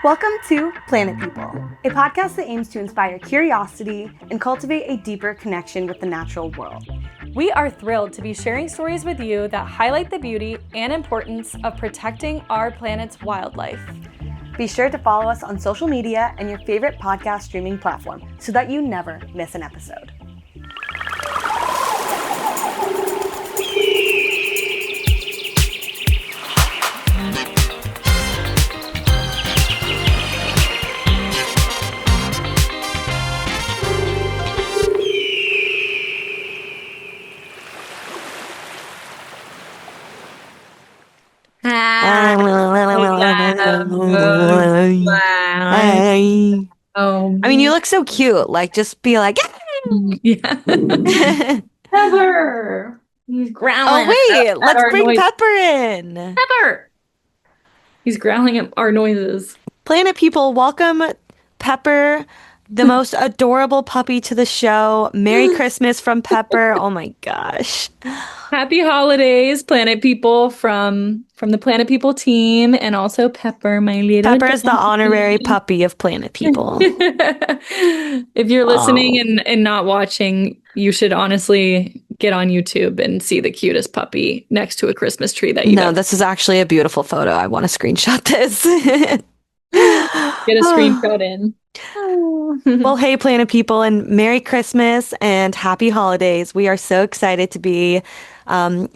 Welcome to Planet People, a podcast that aims to inspire curiosity and cultivate a deeper connection with the natural world. We are thrilled to be sharing stories with you that highlight the beauty and importance of protecting our planet's wildlife. Be sure to follow us on social media and your favorite podcast streaming platform so that you never miss an episode. I mean, you look so cute. Like, just be like, yeah. Pepper. He's growling. Oh, wait, let's bring Pepper in. Pepper. He's growling at our noises. Planet People, welcome Pepper, the most adorable puppy, to the show. Merry Christmas from Pepper. Oh my gosh. Happy holidays, Planet People, from the Planet People team, and also Pepper, my little Pepper is the honorary puppy of Planet People. If you're listening and not watching, you should honestly get on YouTube and see the cutest puppy next to a Christmas tree that you this is actually a beautiful photo. I want to screenshot this. Get a screenshot in. Well, hey, Planet People, and Merry Christmas and Happy Holidays. We are so excited to be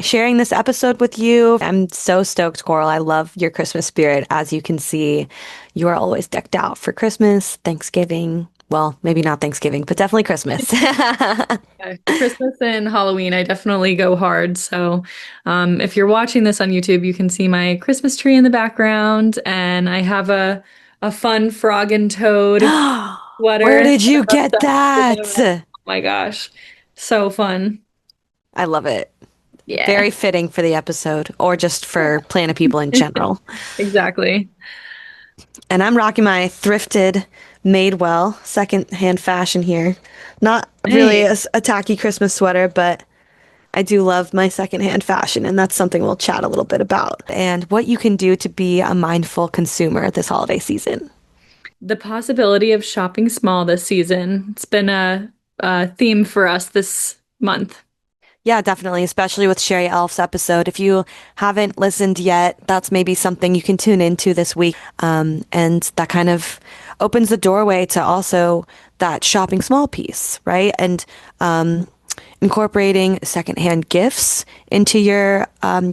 sharing this episode with you. I'm so stoked, Coral. I love your Christmas spirit. As you can see, you are always decked out for Christmas, Thanksgiving. Well, maybe not Thanksgiving, but definitely Christmas. Yeah, Christmas and Halloween, I definitely go hard. So if you're watching this on YouTube, you can see my Christmas tree in the background, and I have a fun frog and toad sweater. Where did you get that? Oh my gosh. So fun. I love it. Yeah. Very fitting for the episode, or just for Planet People in general. Exactly. And I'm rocking my thrifted Madewell secondhand fashion here. Not really a tacky Christmas sweater, but I do love my secondhand fashion, and that's something we'll chat a little bit about, and what you can do to be a mindful consumer this holiday season. The possibility of shopping small this season. It's been a theme for us this month. Yeah, definitely, especially with Sherry Elf's episode. If you haven't listened yet, that's maybe something you can tune into this week. And that kind of opens the doorway to also that shopping small piece, right? And incorporating secondhand gifts into your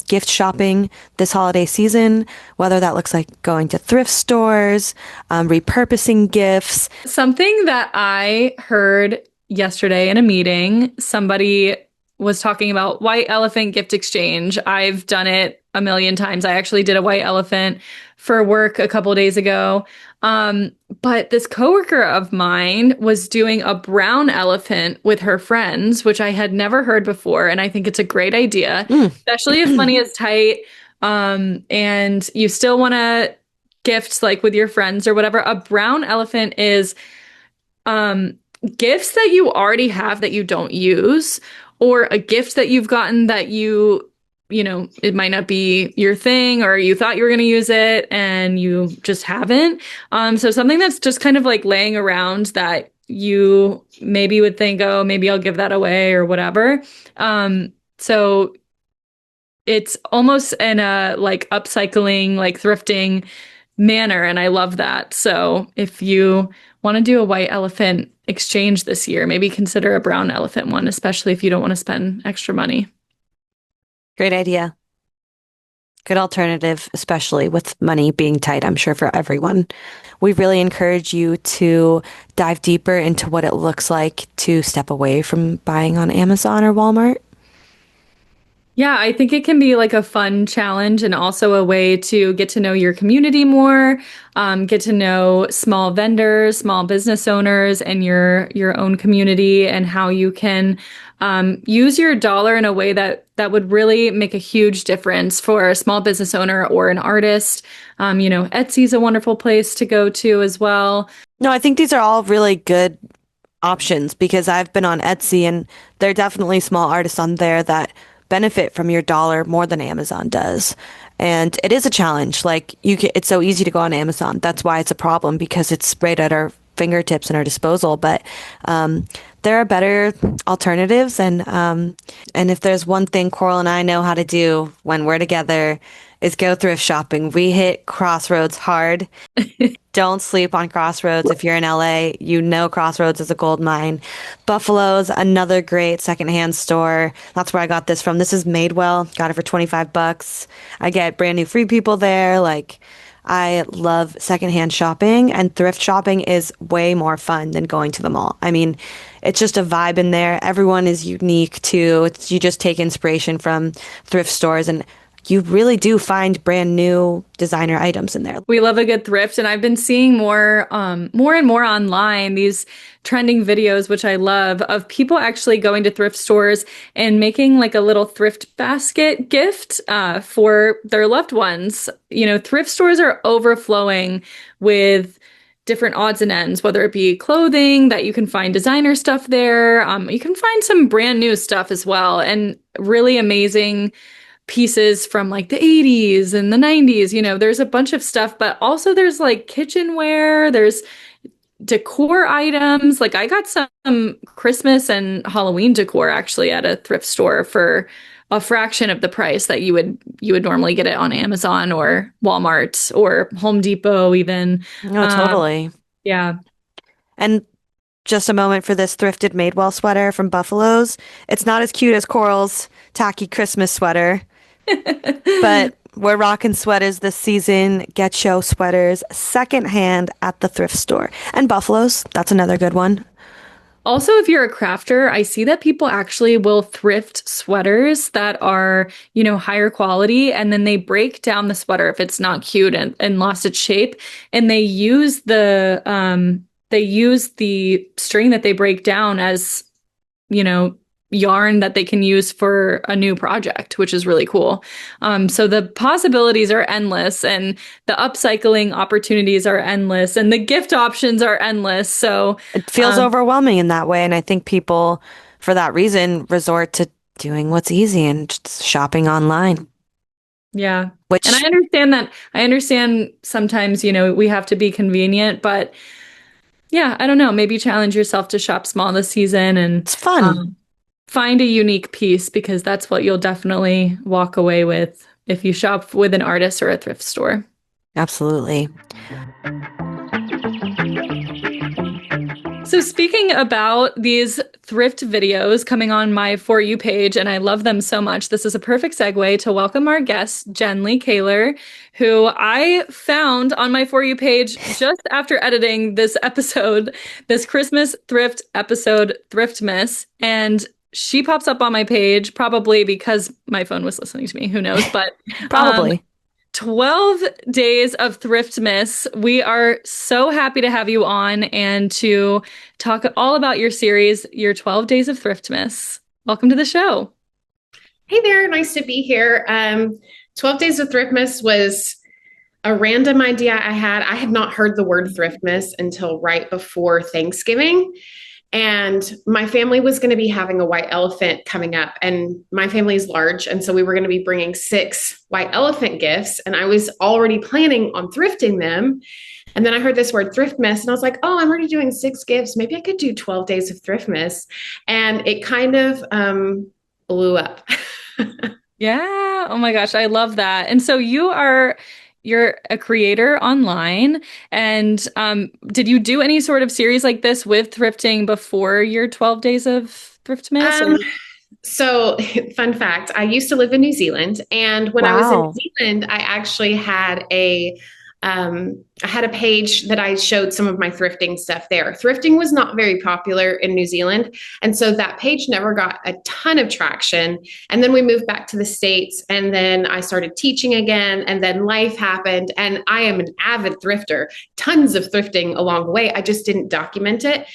gift shopping this holiday season, whether that looks like going to thrift stores, repurposing gifts. Something that I heard yesterday in a meeting, somebody was talking about white elephant gift exchange. I've done it a million times. I actually did a white elephant for work a couple of days ago. But this coworker of mine was doing a brown elephant with her friends, which I had never heard before. And I think it's a great idea, especially if money is tight, and you still want to gift like with your friends or whatever. A brown elephant is gifts that you already have that you don't use, or a gift that you've gotten that you know, it might not be your thing, or you thought you were going to use it and you just haven't. So something that's just kind of like laying around that you maybe would think, oh, maybe I'll give that away or whatever. So it's almost in a like upcycling, like thrifting manner. And I love that. So if you want to do a white elephant exchange this year, maybe consider a brown elephant one, especially if you don't want to spend extra money. Great idea. Good alternative, especially with money being tight, I'm sure, for everyone. We really encourage you to dive deeper into what it looks like to step away from buying on Amazon or Walmart. Yeah, I think it can be like a fun challenge, and also a way to get to know your community more, get to know small vendors, small business owners, and your own community, and how you can use your dollar in a way that would really make a huge difference for a small business owner or an artist. Etsy is a wonderful place to go to as well. No, I think these are all really good options, because I've been on Etsy, and there are definitely small artists on there that benefit from your dollar more than Amazon does. And it is a challenge. Like it's so easy to go on Amazon. That's why it's a problem, because it's right at our fingertips and our disposal. But there are better alternatives. And if there's one thing Coral and I know how to do when we're together, is go thrift shopping. We hit Crossroads hard. Don't sleep on Crossroads. If you're in LA, you know Crossroads is a gold mine. Buffalo's another great secondhand store. That's where I got this from. This is Madewell. Got it for $25. I get brand new free people there. Like, I love secondhand shopping, and thrift shopping is way more fun than going to the mall. I mean, it's just a vibe in there. Everyone is unique too. You just take inspiration from thrift stores, and you really do find brand new designer items in there. We love a good thrift, and I've been seeing more and more online, these trending videos, which I love, of people actually going to thrift stores and making like a little thrift basket gift for their loved ones. You know, thrift stores are overflowing with different odds and ends, whether it be clothing, that you can find designer stuff there. You can find some brand new stuff as well, and really amazing pieces from like the 80s and the 90s. You know, there's a bunch of stuff, but also there's like kitchenware, there's decor items. Like, I got some Christmas and Halloween decor actually at a thrift store for a fraction of the price that you would normally get it on Amazon or Walmart or Home Depot even. Oh, totally. Yeah. And just a moment for this thrifted Madewell sweater from Buffalo's. It's not as cute as Coral's tacky Christmas sweater, but we're rocking sweaters this season. Get your sweaters secondhand at the thrift store. And Buffalo's, that's another good one. Also, if you're a crafter, I see that people actually will thrift sweaters that are, you know, higher quality, and then they break down the sweater if it's not cute and lost its shape, and they use the string that they break down as, you know, yarn that they can use for a new project, which is really cool. So the possibilities are endless, and the upcycling opportunities are endless, and the gift options are endless. So it feels overwhelming in that way. And I think people, for that reason, resort to doing what's easy and just shopping online. Yeah. And I understand that. I understand sometimes, you know, we have to be convenient, but yeah, I don't know, maybe challenge yourself to shop small this season and it's fun. Find a unique piece, because that's what you'll definitely walk away with if you shop with an artist or a thrift store. Absolutely. So speaking about these thrift videos coming on my For You page, and I love them so much, this is a perfect segue to welcome our guest, Jenli Kaylor, who I found on my For You page just after editing this episode, this Christmas thrift episode, Thriftmas. And she pops up on my page, probably because my phone was listening to me. Who knows? But probably. 12 days of Thriftmas. We are so happy to have you on and to talk all about your series, your 12 Days of Thriftmas. Welcome to the show. Hey there. Nice to be here. 12 Days of Thriftmas was a random idea I had. I had not heard the word Thriftmas until right before Thanksgiving. And my family was going to be having a white elephant coming up, and my family is large. And so we were going to be bringing 6 white elephant gifts, and I was already planning on thrifting them. And then I heard this word Thriftmas, and I was like, oh, I'm already doing 6 gifts. Maybe I could do 12 days of Thriftmas. And it kind of blew up. Yeah. Oh my gosh. I love that. And so you're a creator online, and did you do any sort of series like this with thrifting before your 12 days of Thriftmas? So fun fact, I used to live in New Zealand, and when I was in New Zealand, I actually had I had a page that I showed some of my thrifting stuff there. Thrifting was not very popular in New Zealand. And so that page never got a ton of traction. And then we moved back to the States, and then I started teaching again, and then life happened. And I am an avid thrifter, tons of thrifting along the way. I just didn't document it.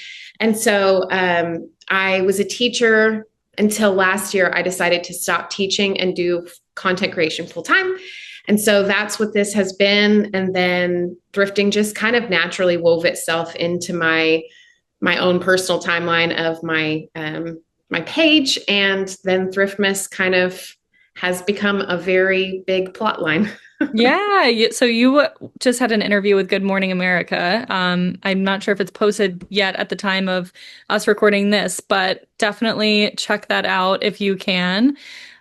And so I was a teacher until last year. I decided to stop teaching and do content creation full time. And so that's what this has been. And then thrifting just kind of naturally wove itself into my own personal timeline of my my page. And then Thriftmas kind of has become a very big plot line. Yeah. So you just had an interview with Good Morning America. I'm not sure if it's posted yet at the time of us recording this, but definitely check that out if you can.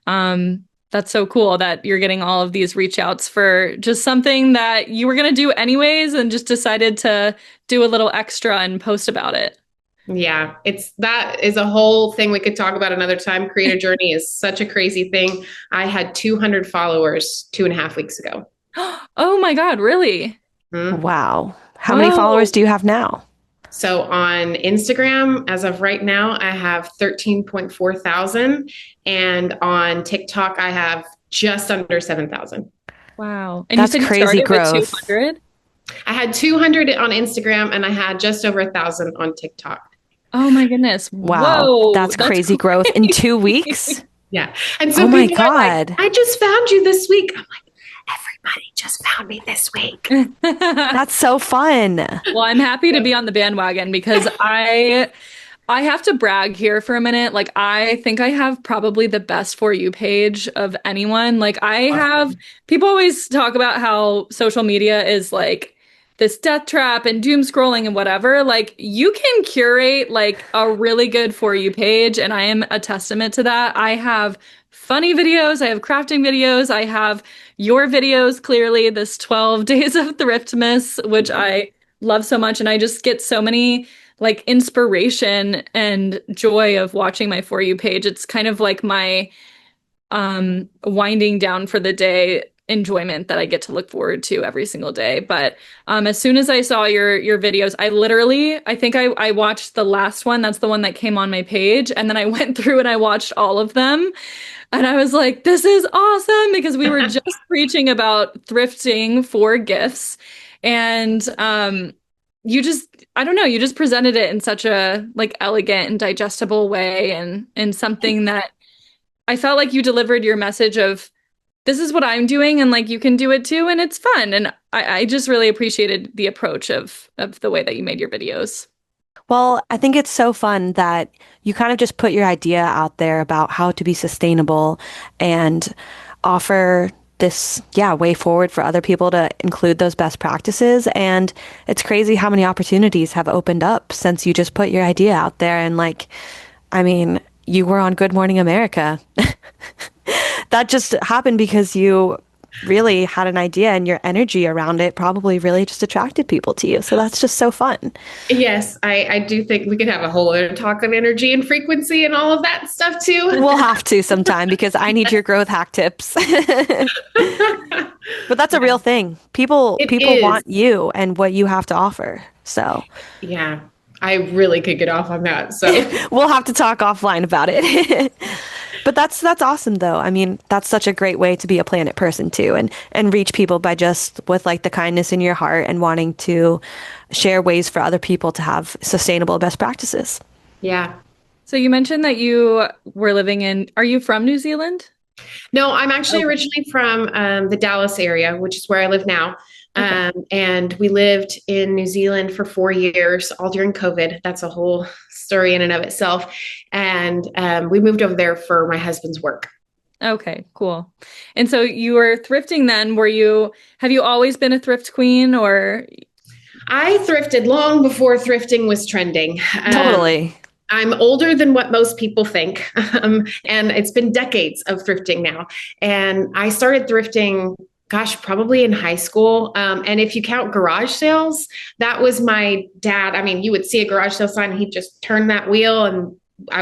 That's so cool that you're getting all of these reach outs for just something that you were going to do anyways and just decided to do a little extra and post about it. Yeah, that is a whole thing we could talk about another time. Creator journey is such a crazy thing. I had 200 followers 2.5 weeks ago. Oh my God, really? Mm-hmm. Wow. How many followers do you have now? So on Instagram, as of right now, I have 13.4 thousand. And on TikTok, I have just under 7,000. Wow. And that's you said crazy you started growth. With 200? I had 200 on Instagram and I had just over 1,000 on TikTok. Oh my goodness. Wow. Whoa. That's crazy growth in 2 weeks. Yeah. And so oh my people are God. like, I just found you this week. I'm like, everybody just found me this week. That's so fun. Well, I'm happy to be on the bandwagon because I have to brag here for a minute. Like, I think I have probably the best For You page of anyone. Like, people always talk about how social media is like this death trap and doom scrolling and whatever. Like, you can curate like a really good For You page, and I am a testament to that. I have funny videos, I have crafting videos, I have your videos, clearly, this 12 days of Thriftmas, which I love so much. And I just get so many like inspiration and joy of watching my For You page. It's kind of like my winding down for the day enjoyment that I get to look forward to every single day. But as soon as I saw your videos, I think I watched the last one. That's the one that came on my page. And then I went through and I watched all of them. And I was like, this is awesome, because we were just preaching about thrifting for gifts. And you just presented it in such a like elegant and digestible way, and something that I felt like you delivered your message of, this is what I'm doing, and like you can do it too, and it's fun. And I just really appreciated the approach of the way that you made your videos. Well, I think it's so fun that you kind of just put your idea out there about how to be sustainable and offer this, way forward for other people to include those best practices. And it's crazy how many opportunities have opened up since you just put your idea out there. And like, I mean, you were on Good Morning America. That just happened because you really had an idea, and your energy around it probably really just attracted people to you. So that's just so fun. Yes, I do think we could have a whole other talk on energy and frequency and all of that stuff too. We'll have to sometime, because I need your growth hack tips. But that's a real thing. People want you and what you have to offer. So yeah, I really could get off on that. So we'll have to talk offline about it. But that's awesome though. I mean, that's such a great way to be a planet person too, and reach people by just with like the kindness in your heart and wanting to share ways for other people to have sustainable best practices. Yeah. So you mentioned that you were are you from New Zealand? No, I'm actually originally from the Dallas area, which is where I live now. Okay. And we lived in New Zealand for 4 years, all during COVID. That's a whole story in and of itself. And we moved over there for my husband's work. Okay, cool. And so you were thrifting then. Have you always been a thrift queen, or? I thrifted long before thrifting was trending. Totally. I'm older than what most people think. And it's been decades of thrifting now. And I started thrifting, probably in high school. And if you count garage sales, that was my dad. I mean, you would see a garage sale sign, he'd just turn that wheel, and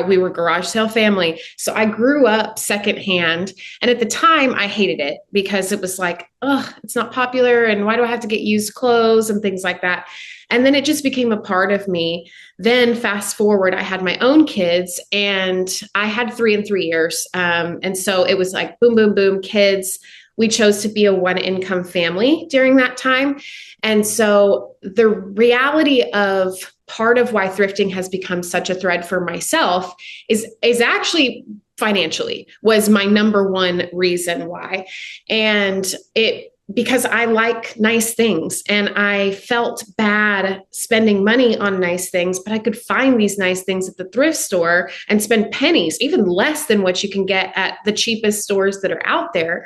we were garage sale family. So I grew up secondhand. And at the time I hated it because it was like, it's not popular. And why do I have to get used clothes and things like that? And then it just became a part of me. Then fast forward, I had my own kids, and I had 3 in 3 years. And so it was like, boom, boom, boom, kids. We chose to be a one-income family during that time. And so the reality of part of why thrifting has become such a thread for myself is actually financially was my number one reason why. And it because I like nice things and I felt bad spending money on nice things, but I could find these nice things at the thrift store and spend pennies, even less than what you can get at the cheapest stores that are out there.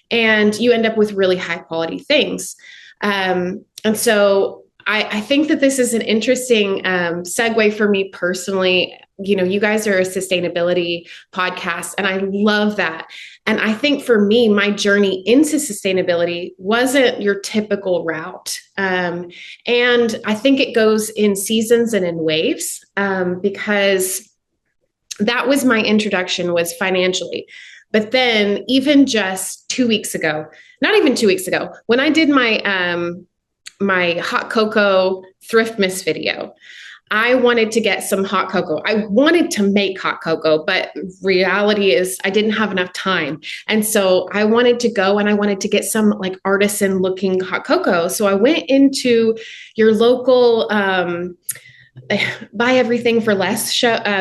And you end up with really high quality things. And so I think that this is an interesting segue for me personally. You know, you guys are a sustainability podcast, and I love that. And I think for me, my journey into sustainability wasn't your typical route. And I think it goes in seasons and in waves, because that was my introduction, was financially. But then even just 2 weeks ago, not even 2 weeks ago, when I did my hot cocoa Thriftmas video, I wanted to get some hot cocoa. I wanted to make hot cocoa, but reality is I didn't have enough time. And so I wanted to go and I wanted to get some like artisan looking hot cocoa. So I went into your local buy everything for less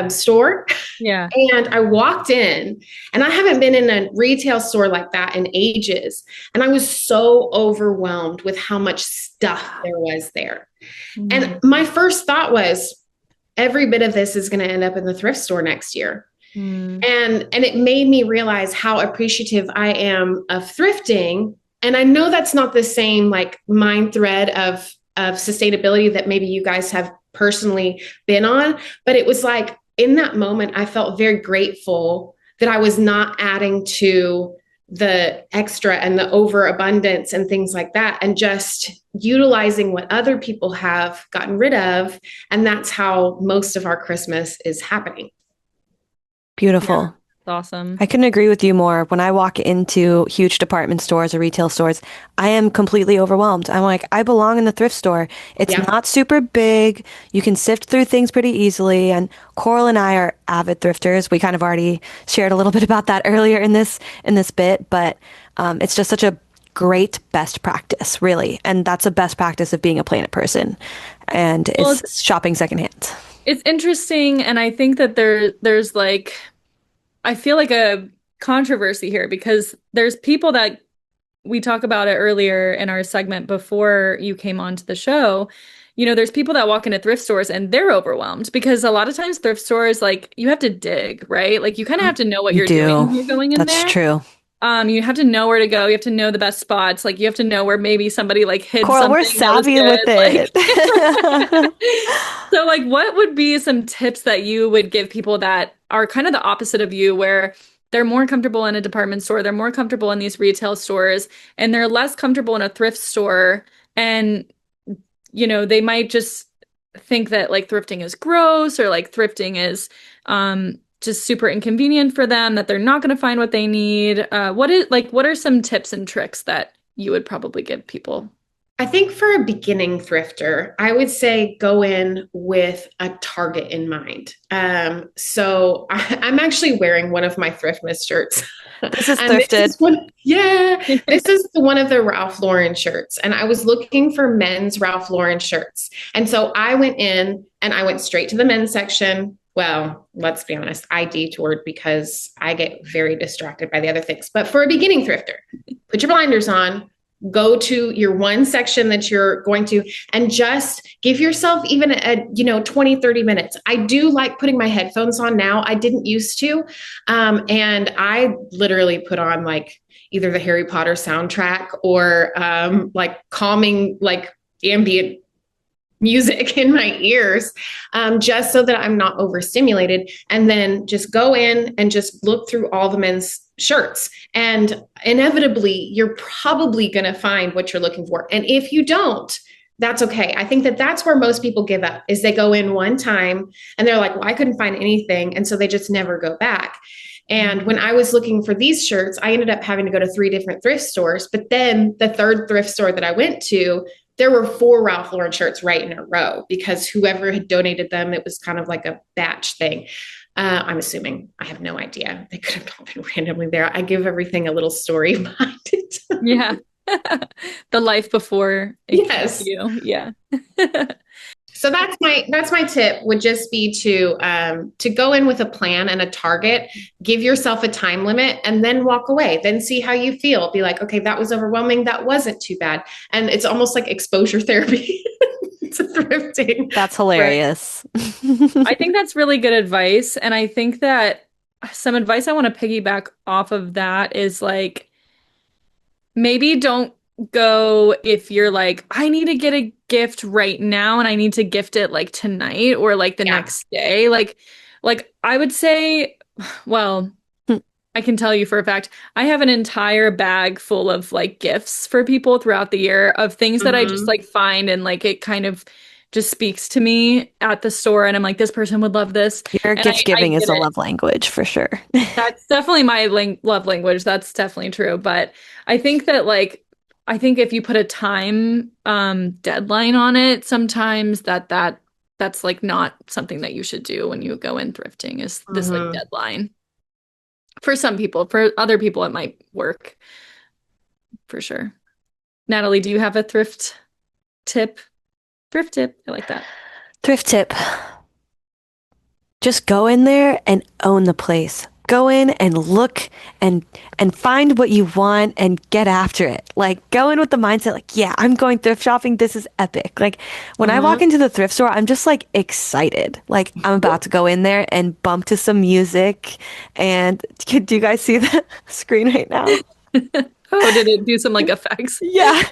store. Yeah. And I walked in, and I haven't been in a retail store like that in ages. And I was so overwhelmed with how much stuff there was there. Mm-hmm. And my first thought was, every bit of this is going to end up in the thrift store next year. Mm. And it made me realize how appreciative I am of thrifting. And I know that's not the same like mind thread of sustainability that maybe you guys have personally been on, but it was like in that moment, I felt very grateful that I was not adding to the extra and the overabundance and things like that, and just utilizing what other people have gotten rid of. And that's how most of our Christmas is happening. Beautiful. Yeah. Awesome. I couldn't agree with you more. When I walk into huge department stores or retail stores, I am completely overwhelmed. I'm like, I belong in the thrift store. It's not super big. You can sift through things pretty easily. And Coral and I are avid thrifters. We kind of already shared a little bit about that earlier in this bit, but it's just such a great best practice, really. And that's a best practice of being a Planet person. And it's shopping secondhand. It's interesting. And I think that there's like, I feel like a controversy here, because there's people that we talk about it earlier in our segment before you came onto the show. You know, there's people that walk into thrift stores and they're overwhelmed, because a lot of times thrift stores, like, you have to dig, right? Like, you kind of have to know what you're doing when you're going in there. That's true. You have to know where to go. You have to know the best spots. Like, you have to know where maybe somebody like hid Coral, something. We're savvy with it. Like, so like, what would be some tips that you would give people that are kind of the opposite of you, where they're more comfortable in a department store, they're more comfortable in these retail stores, and they're less comfortable in a thrift store? And, you know, they might just think that like thrifting is gross, or like thrifting is, just super inconvenient for them, that they're not going to find what they need. What are some tips and tricks that you would probably give people? I think for a beginning thrifter, I would say go in with a target in mind. So I'm actually wearing one of my Thriftmas shirts. This is thrifted. This is one of the Ralph Lauren shirts. And I was looking for men's Ralph Lauren shirts. And so I went in and I went straight to the men's section. Well, let's be honest, I detoured because I get very distracted by the other things. But for a beginning thrifter, put your blinders on, go to your one section that you're going to, and just give yourself even 20, 30 minutes. I do like putting my headphones on now. I didn't used to. And I literally put on like either the Harry Potter soundtrack or like calming, like ambient music in my ears, just so that I'm not overstimulated. And then just go in and just look through all the men's shirts. And inevitably, you're probably going to find what you're looking for. And if you don't, that's okay. I think that that's where most people give up, is they go in one time and they're like, well, I couldn't find anything. And so they just never go back. And when I was looking for these shirts, I ended up having to go to 3 different thrift stores. But then the third thrift store that I went to, there were 4 Ralph Lauren shirts right in a row, because whoever had donated them, it was kind of like a batch thing. I'm assuming. I have no idea. They could have all been randomly there. I give everything a little story behind it. Yeah. The life before it yes. you. Yeah. So that's my tip would just be to go in with a plan and a target, give yourself a time limit, and then walk away. Then see how you feel. Be like, okay, that was overwhelming. That wasn't too bad. And it's almost like exposure therapy to thrifting. That's hilarious. I think that's really good advice. And I think that some advice I want to piggyback off of that is like, maybe don't go if you're like, I need to get a gift right now and I need to gift it like tonight or like the next day. Like I would say, well, I can tell you for a fact, I have an entire bag full of like gifts for people throughout the year of things that I just like find and like it kind of just speaks to me at the store and I'm like, this person would love this. Your gift giving is a love language for sure. That's definitely my love language. That's definitely true. But I think that like, I think if you put a time deadline on it, sometimes that's like not something that you should do when you go in thrifting is this like deadline. For some people, for other people, it might work for sure. Natalie, do you have a thrift tip? Thrift tip. I like that. Thrift tip. Just go in there and own the place. Go in and look and find what you want and get after it. Like go in with the mindset like, yeah, I'm going thrift shopping. This is epic. Like when I walk into the thrift store, I'm just like excited. Like I'm about to go in there and bump to some music. And do you guys see the screen right now? Oh, did it do some like effects? Yeah.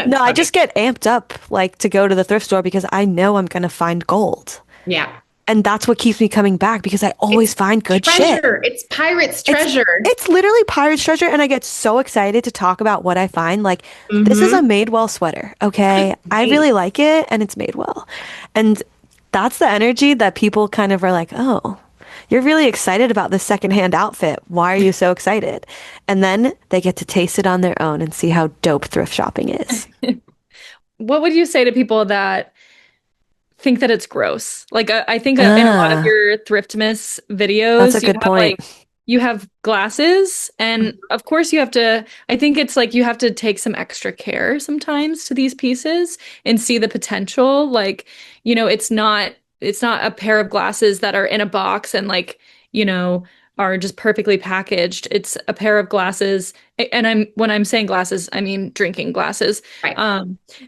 No, I just get amped up like to go to the thrift store because I know I'm going to find gold. Yeah. And that's what keeps me coming back because I always find good treasure. shit. It's pirate's treasure. It's literally pirate's treasure. And I get so excited to talk about what I find. Like, this is a Madewell sweater. Okay. I really like it and it's made well. And that's the energy that people kind of are like, oh, you're really excited about this secondhand outfit. Why are you so excited? And then they get to taste it on their own and see how dope thrift shopping is. What would you say to people that think that it's gross? Like I think in a lot of your Thriftmas videos, that's a good point. Like, you have glasses and of course you have to, I think it's like you have to take some extra care sometimes to these pieces and see the potential. Like, you know, it's not a pair of glasses that are in a box and like, you know, are just perfectly packaged. It's a pair of glasses. And when I'm saying glasses, I mean drinking glasses. Right.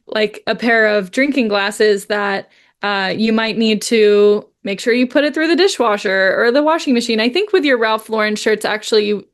Like a pair of drinking glasses that you might need to make sure you put it through the dishwasher or the washing machine. I think with your Ralph Lauren shirts, actually, you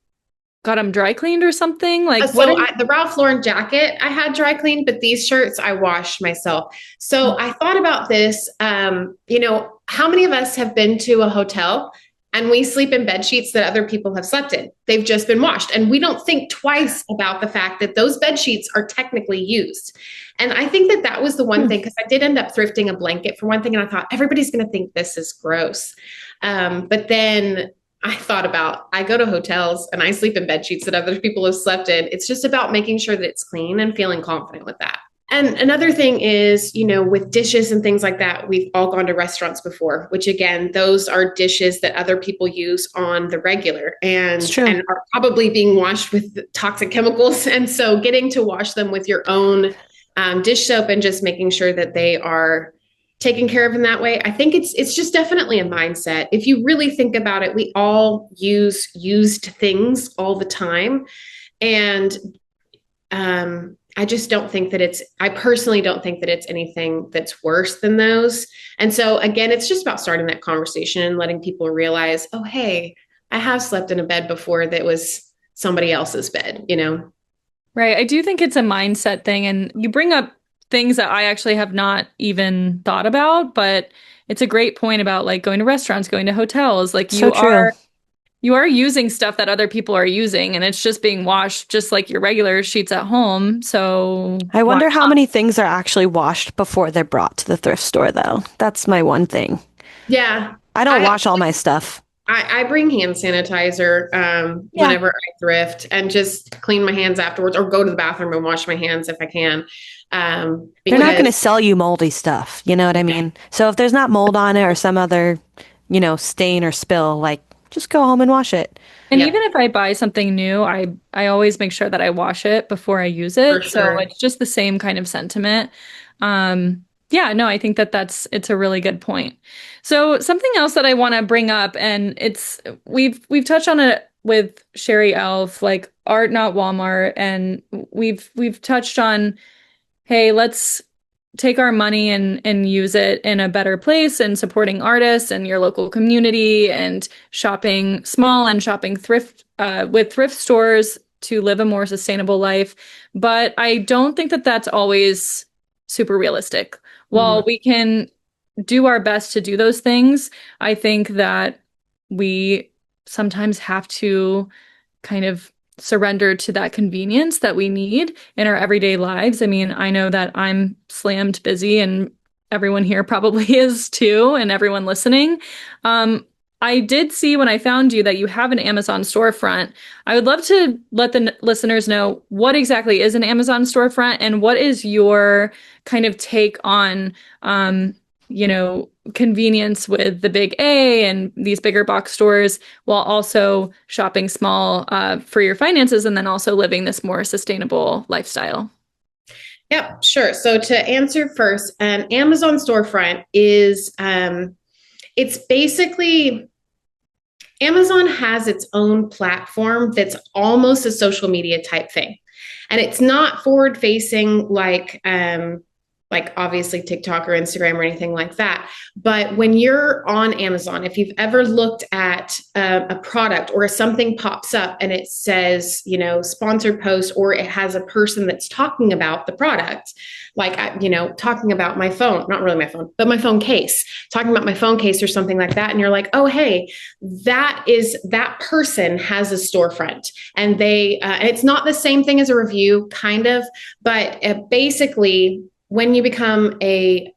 got them dry cleaned or something. Like the Ralph Lauren jacket I had dry cleaned, but these shirts I washed myself. So I thought about this. You know, how many of us have been to a hotel and we sleep in bed sheets that other people have slept in? They've just been washed, and we don't think twice about the fact that those bed sheets are technically used. And I think that was the one thing, because I did end up thrifting a blanket for one thing, and I thought everybody's going to think this is gross. But then I thought about, I go to hotels and I sleep in bed sheets that other people have slept in. It's just about making sure that it's clean and feeling confident with that. And another thing is, you know, with dishes and things like that, we've all gone to restaurants before, which again, those are dishes that other people use on the regular and are probably being washed with toxic chemicals. And so getting to wash them with your own dish soap and just making sure that they are taken care of in that way. I think it's just definitely a mindset. If you really think about it, we all use used things all the time. And I just don't think that I personally don't think that it's anything that's worse than those. And so again, it's just about starting that conversation and letting people realize, oh, hey, I have slept in a bed before that was somebody else's bed, you know? Right. I do think it's a mindset thing. And you bring up things that I actually have not even thought about, but it's a great point about like going to restaurants, going to hotels. Like you are using stuff that other people are using, and it's just being washed just like your regular sheets at home. So I wonder how many things are actually washed before they're brought to the thrift store, though. That's my one thing. Yeah. I don't wash all my stuff. I bring hand sanitizer whenever I thrift and just clean my hands afterwards, or go to the bathroom and wash my hands if I can. They're not going to sell you moldy stuff. You know what I mean? So if there's not mold on it or some other, you know, stain or spill, like just go home and wash it. And even if I buy something new, I always make sure that I wash it before I use it. For sure. So it's just the same kind of sentiment. Yeah, no, I think that it's a really good point. So something else that I want to bring up, and we've touched on it with Sherry Elf, like art, not Walmart, and we've touched on, hey, let's take our money and use it in a better place and supporting artists and your local community and shopping small and shopping with thrift stores to live a more sustainable life. But I don't think that that's always super realistic. While we can do our best to do those things, I think that we sometimes have to kind of surrender to that convenience that we need in our everyday lives. I mean, I know that I'm slammed busy and everyone here probably is too, and everyone listening. I did see when I found you that you have an Amazon storefront. I would love to let the listeners know what exactly is an Amazon storefront and what is your kind of take on, convenience with the big A and these bigger box stores while also shopping small for your finances and then also living this more sustainable lifestyle. Yep, sure. So to answer first, an Amazon storefront is, it's basically, Amazon has its own platform that's almost a social media type thing. And it's not forward facing like obviously TikTok or Instagram or anything like that. But when you're on Amazon, if you've ever looked at a product or something pops up and it says, sponsored post, or it has a person that's talking about the product, like, talking about my phone, not really my phone, but my phone case, talking about my phone case or something like that. And you're like, oh, hey, that person has a storefront, and it's not the same thing as a review, kind of, but basically, when you become a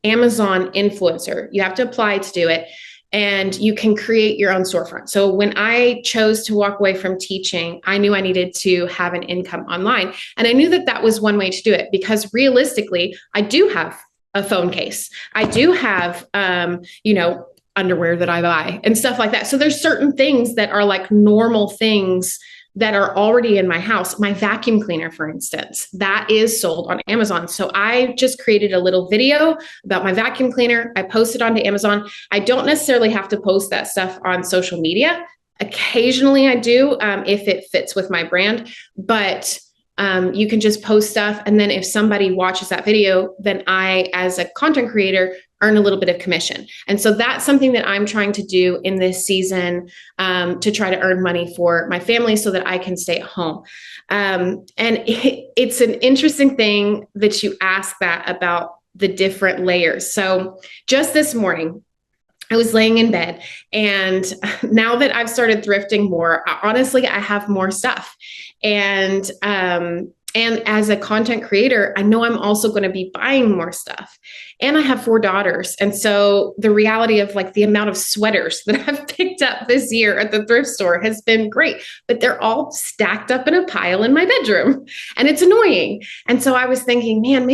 Amazon influencer, you have to apply to do it, and you can create your own storefront. So when I chose to walk away from teaching, I knew I needed to have an income online. And I knew that that was one way to do it, because realistically, I do have a phone case. I do have, underwear that I buy and stuff like that. So there's certain things that are like normal things that are already in my house. My vacuum cleaner, for instance, that is sold on Amazon. So I just created a little video about my vacuum cleaner. I posted onto Amazon. I don't necessarily have to post that stuff on social media. Occasionally I do, if it fits with my brand, but you can just post stuff. And then if somebody watches that video, then I, as a content creator, earn a little bit of commission. And so that's something that I'm trying to do in this season, to try to earn money for my family so that I can stay at home. And it's an interesting thing that you ask that about the different layers. So just this morning, I was laying in bed, and now that I've started thrifting more, honestly, I have more stuff. And as a content creator, I know I'm also going to be buying more stuff. And I have 4 daughters. And so the reality of like the amount of sweaters that I've picked up this year at the thrift store has been great, but they're all stacked up in a pile in my bedroom, and it's annoying. And so I was thinking, man,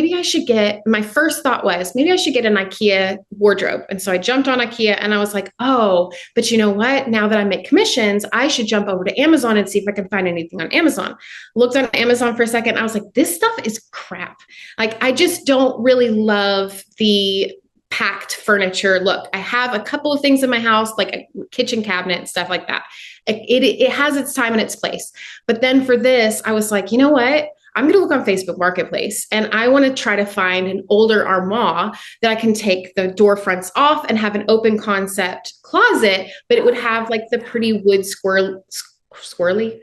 my first thought was maybe I should get an IKEA wardrobe. And so I jumped on IKEA, and I was like, oh, but you know what? Now that I make commissions, I should jump over to Amazon and see if I can find anything on Amazon. Looked on Amazon for a second. I was like, this stuff is crap. Like, I just don't really love the packed furniture look. I have a couple of things in my house, like a kitchen cabinet and stuff like that. It has its time and its place. But then for this, I was like, you know what? I'm going to look on Facebook Marketplace, and I want to try to find an older armoire that I can take the door fronts off and have an open concept closet, but it would have like the pretty wood scrolly,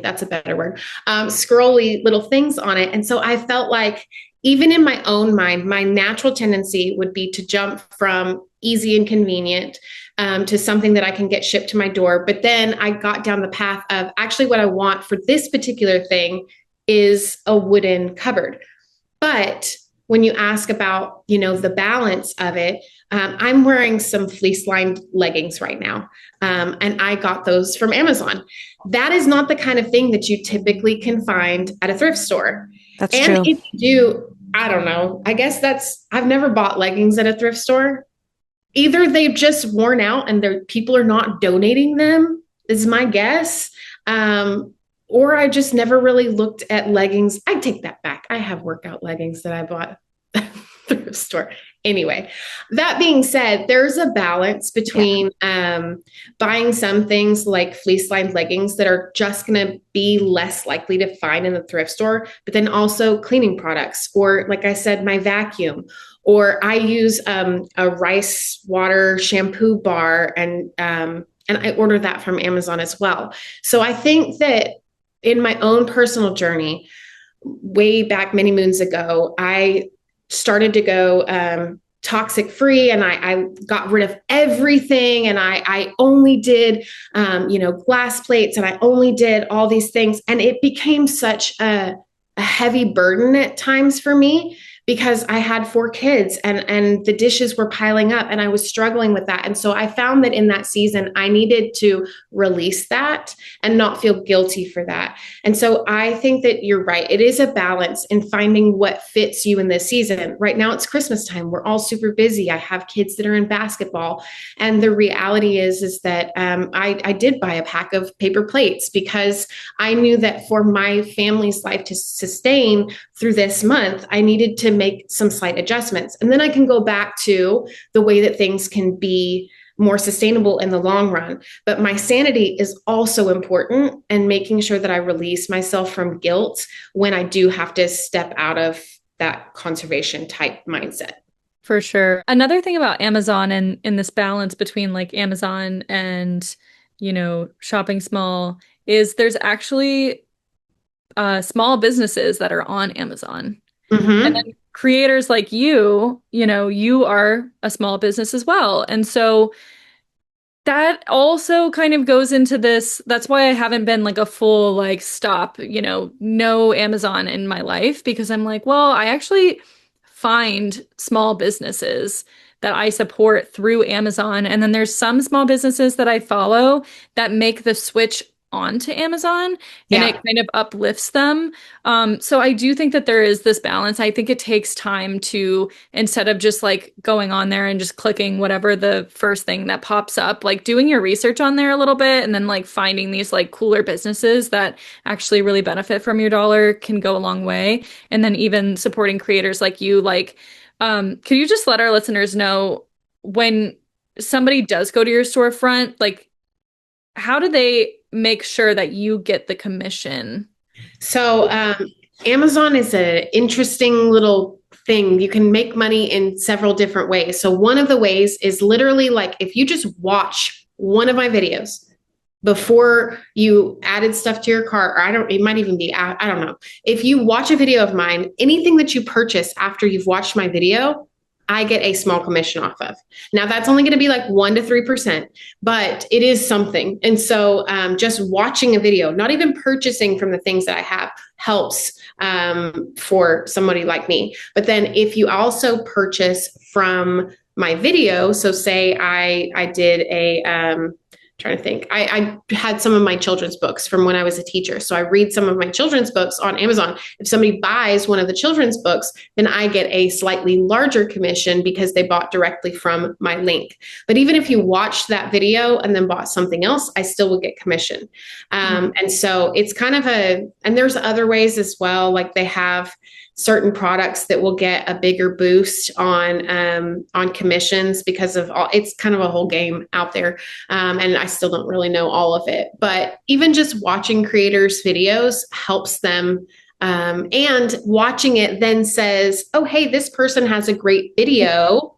that's a better word, scrolly little things on it. And so I felt like, even in my own mind, my natural tendency would be to jump from easy and convenient to something that I can get shipped to my door. But then I got down the path of actually what I want for this particular thing is a wooden cupboard. But when you ask about, the balance of it, I'm wearing some fleece lined leggings right now. And I got those from Amazon. That is not the kind of thing that you typically can find at a thrift store. That's and true. If you do, I don't know. I guess I've never bought leggings at a thrift store. Either they've just worn out and people are not donating them, is my guess. Or I just never really looked at leggings. I take that back. I have workout leggings that I bought thrift store. Anyway, that being said, there's a balance between buying some things like fleece lined leggings that are just going to be less likely to find in the thrift store, but then also cleaning products, or like I said, my vacuum, or I use a rice water shampoo bar, and I order that from Amazon as well. So I think that in my own personal journey, way back many moons ago, I started to go toxic free, and I got rid of everything, and I only did glass plates, and I only did all these things, and it became such a heavy burden at times for me, because I had 4 kids, and the dishes were piling up, and I was struggling with that. And so I found that in that season, I needed to release that and not feel guilty for that. And so I think that you're right. It is a balance in finding what fits you in this season. Right now it's Christmas time. We're all super busy. I have kids that are in basketball. And the reality is that I did buy a pack of paper plates, because I knew that for my family's life to sustain through this month, I needed to make some slight adjustments. And then I can go back to the way that things can be more sustainable in the long run. But my sanity is also important, and making sure that I release myself from guilt when I do have to step out of that conservation type mindset. For sure. Another thing about Amazon, and in this balance between like Amazon and, shopping small, is there's actually small businesses that are on Amazon. Mm-hmm. And then creators like you are a small business as well. And so that also kind of goes into this. That's why I haven't been like a full like stop, no Amazon in my life, because I'm like, well, I actually find small businesses that I support through Amazon. And then there's some small businesses that I follow that make the switch onto Amazon, and it kind of uplifts them. So I do think that there is this balance. I think it takes time to, instead of just like going on there and just clicking whatever the first thing that pops up, like doing your research on there a little bit, and then like finding these like cooler businesses that actually really benefit from your dollar can go a long way. And then even supporting creators like you, like, could you just let our listeners know, when somebody does go to your storefront, like, how do they make sure that you get the commission? So Amazon is an interesting little thing. You can make money in several different ways. So one of the ways is literally like, if you just watch one of my videos before you added stuff to your cart, or it might even be, I don't know. If you watch a video of mine, anything that you purchase after you've watched my video, I get a small commission off of. Now that's only going to be like 1 to 3%, but it is something. And so just watching a video, not even purchasing from the things that I have, helps for somebody like me. But then if you also purchase from my video, so say I did trying to think. I had some of my children's books from when I was a teacher. So I read some of my children's books on Amazon. If somebody buys one of the children's books, then I get a slightly larger commission because they bought directly from my link. But even if you watched that video and then bought something else, I still will get commission. And so it's kind of and there's other ways as well. Like they have certain products that will get a bigger boost on commissions because of it's kind of a whole game out there. And I still don't really know all of it, but even just watching creators' videos helps them. And watching it then says, oh, hey, this person has a great video.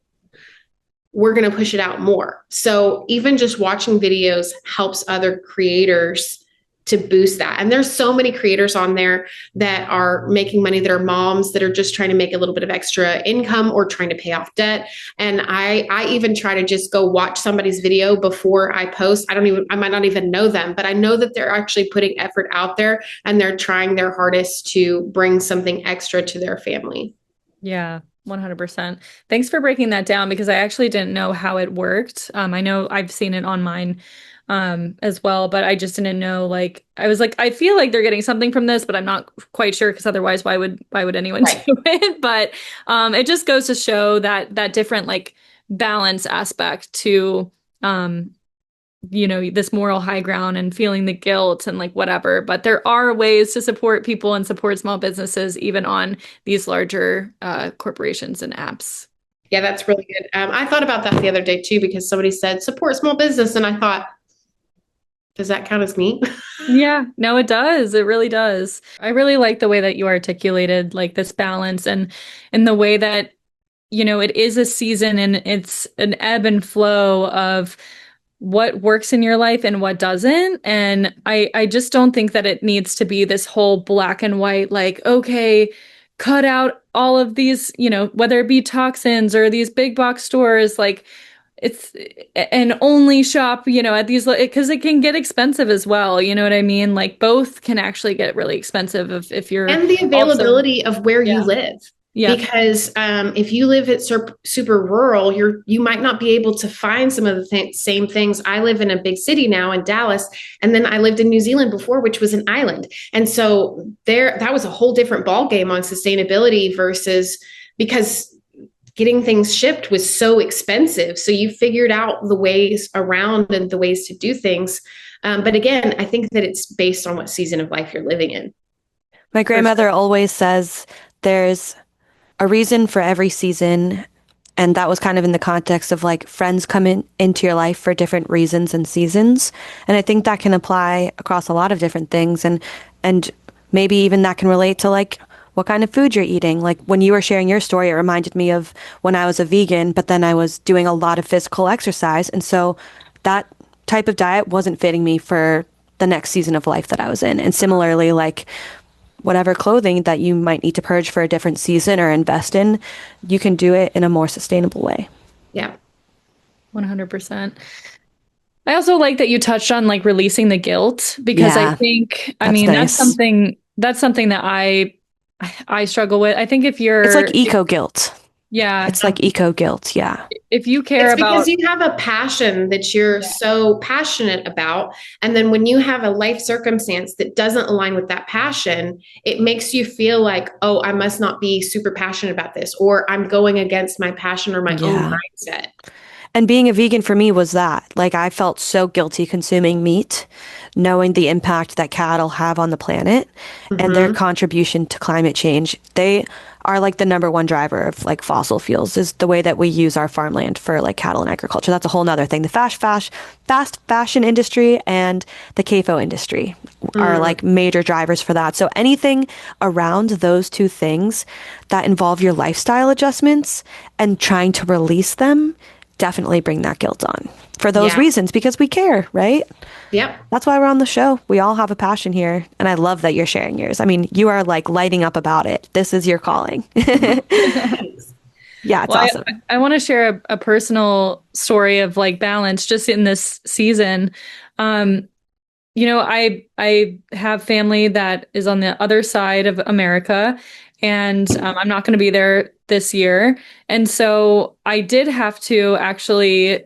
We're going to push it out more. So even just watching videos helps other creators to boost that. And there's so many creators on there that are making money, that are moms that are just trying to make a little bit of extra income or trying to pay off debt. And I even try to just go watch somebody's video before I post. I might not even know them, but I know that they're actually putting effort out there and they're trying their hardest to bring something extra to their family. Yeah. 100%. Thanks for breaking that down, because I actually didn't know how it worked. I know I've seen it on mine as well, but I just didn't know, like, I was like, I feel like they're getting something from this, but I'm not quite sure, because otherwise why would anyone do it? But it just goes to show that different like balance aspect to this moral high ground and feeling the guilt and like whatever. But there are ways to support people and support small businesses, even on these larger corporations and apps. Yeah, that's really good. I thought about that the other day too, because somebody said support small business. And I thought, does that count as me? Yeah, no, it does. It really does. I really like the way that you articulated like this balance and in the way that, it is a season and it's an ebb and flow of what works in your life and what doesn't. And I just don't think that it needs to be this whole black and white, like, okay, cut out all of these, whether it be toxins or these big box stores, like it's and only shop, at these, because it can get expensive as well. You know what I mean? Like both can actually get really expensive if you're and the availability of where you Yeah. live. Yeah. Because if you live at super rural, you might not be able to find some of the same things. I live in a big city now in Dallas, and then I lived in New Zealand before, which was an island. And so that was a whole different ballgame on sustainability versus, because getting things shipped was so expensive. So you figured out the ways around and the ways to do things. But again, I think that it's based on what season of life you're living in. My grandmother always says there's a reason for every season. And that was kind of in the context of like friends come into your life for different reasons and seasons. And I think that can apply across a lot of different things. And maybe even that can relate to like what kind of food you're eating. Like when you were sharing your story, it reminded me of when I was a vegan, but then I was doing a lot of physical exercise. And so that type of diet wasn't fitting me for the next season of life that I was in. And similarly, like whatever clothing that you might need to purge for a different season or invest in, you can do it in a more sustainable way. Yeah. 100%. I also like that you touched on like releasing the guilt, because Yeah, I think, that's nice. that's something that I struggle with. I think if you're, It's like eco guilt. yeah, It's like eco guilt. Yeah. if you care It's about, because you have a passion that you're so passionate about. And then when you have a life circumstance that doesn't align with that passion, it makes you feel like, oh, I must not be super passionate about this, or I'm going against my passion or my own mindset. And being a vegan for me was that. Like I felt so guilty consuming meat, knowing the impact that cattle have on the planet and their contribution to climate change. They are like the number one driver of like fossil fuels, is the way that we use our farmland for like cattle and agriculture. That's a whole nother thing. The fast fashion industry and the CAFO industry are like major drivers for that. So anything around those two things that involve your lifestyle adjustments and trying to release them definitely bring that guilt on for those reasons, because we care, right? Yep. That's why we're on the show. We all have a passion here. And I love that you're sharing yours. I mean, you are like lighting up about it. This is your calling. Yeah, it's awesome. I want to share a personal story of like balance just in this season. I have family that is on the other side of America, and I'm not going to be there this year. And so I did have to actually,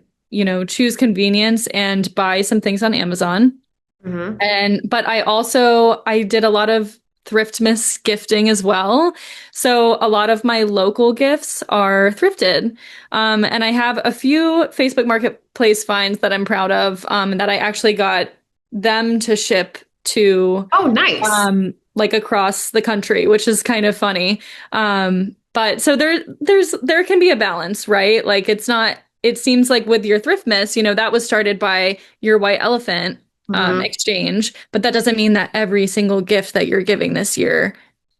choose convenience and buy some things on Amazon. But I did a lot of Thriftmas gifting as well. So a lot of my local gifts are thrifted. And I have a few Facebook Marketplace finds that I'm proud of, that I actually got them to ship to. Oh, nice. Like across the country, which is kind of funny. But so there can be a balance, right? Like it seems like with your Thriftmas, that was started by your white elephant exchange, but that doesn't mean that every single gift that you're giving this year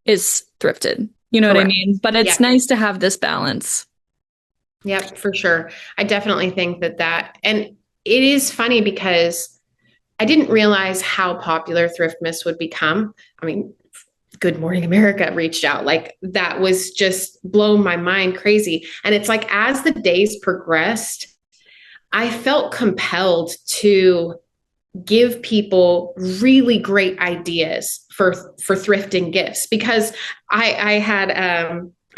is thrifted. You know what I mean? But it's nice to have this balance. Yep, for sure. I definitely think that, and it is funny because I didn't realize how popular Thriftmas would become. I mean, Good Morning America reached out. Like that was just blown my mind crazy. And it's like, as the days progressed, I felt compelled to give people really great ideas for thrifting gifts, because I